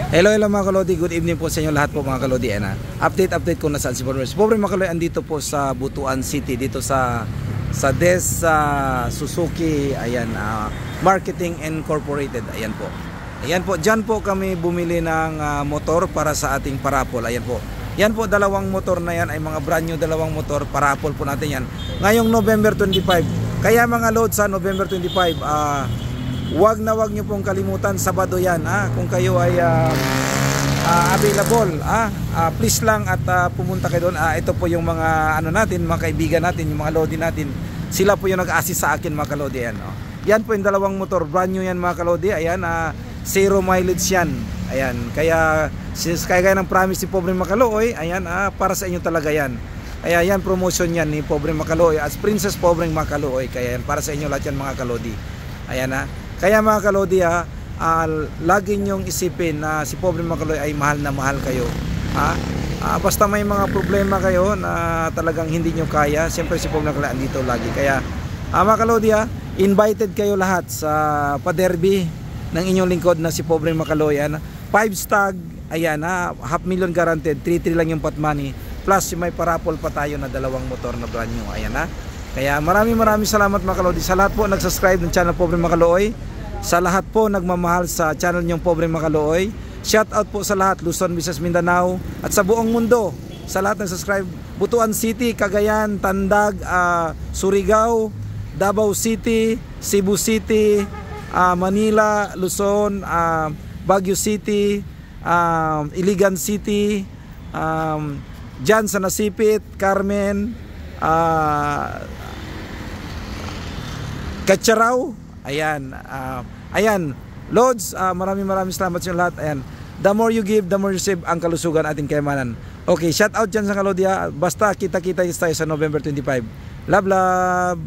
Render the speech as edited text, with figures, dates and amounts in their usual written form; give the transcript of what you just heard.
Hello mga kalodi, good evening po sa inyo lahat po mga kalodi. Update kung nasaan si Pobre mga kalodi, andito po sa Butuan City, dito sa Des Suzuki, ayan, Marketing Incorporated, ayan po. Ayan po, dyan po kami bumili ng motor para sa ating parapol, ayan po. Yan po, dalawang motor na yan ay mga brand new dalawang motor, parapol po natin yan. Ngayong November 25, kaya mga load sa November 25, wag nyo pong kalimutan, Sabado yan, kung kayo ay available, please lang at pumunta kayo doon. Ito po yung mga natin, mga kaibigan natin, yung mga lodi natin, sila po yung nag-assist sa akin mga kalodi. Yan po yung dalawang motor, brand new yan mga kalodi. Ayan, 0 mileage yan. Ayan, kaya ng promise ni Pobre Makalooy, ayan, para sa inyo talaga yan. Kaya yan, promotion yan ni Pobre Makalooy as Princess Pobre Makalooy. Kaya yan, para sa inyo lahat yan mga kalodi. Ayan, kaya mga kalodi, lagi nyong isipin na si Pobre Makalooy ay mahal na mahal kayo. Basta may mga problema kayo na talagang hindi nyo kaya, siyempre si Pobre Makalooy andito lagi. Kaya mga kalodi, invited kayo lahat sa pa-derby ng inyong lingkod na si Pobre Makalooy. 5 stag, ayan, 500,000 guaranteed, 3-3 lang yung pot money, plus may parapol pa tayo na dalawang motor na brand new. Ayan, kaya maraming salamat mga kalodi sa lahat po nag-subscribe ng channel Pobre Makalooy, sa lahat po nagmamahal sa channel nyong Pobre Makalooy. Shout out po sa lahat, Luzon, Visayas, Mindanao at sa buong mundo, sa lahat nag-subscribe. Butuan City, Cagayan, Tandag, Surigao, Davao City, Cebu City, Manila, Luzon, Baguio City, Iligan City, dyan sa Nasipit, Carmen, Katsaraw, ayan, ayan, Lods, maraming salamat sa lahat. Ayan, the more you give, the more you receive, ang kalusugan ating kayamanan. Okay, shout out dyan sa Kalodia, basta kita tayo sa November 25. Love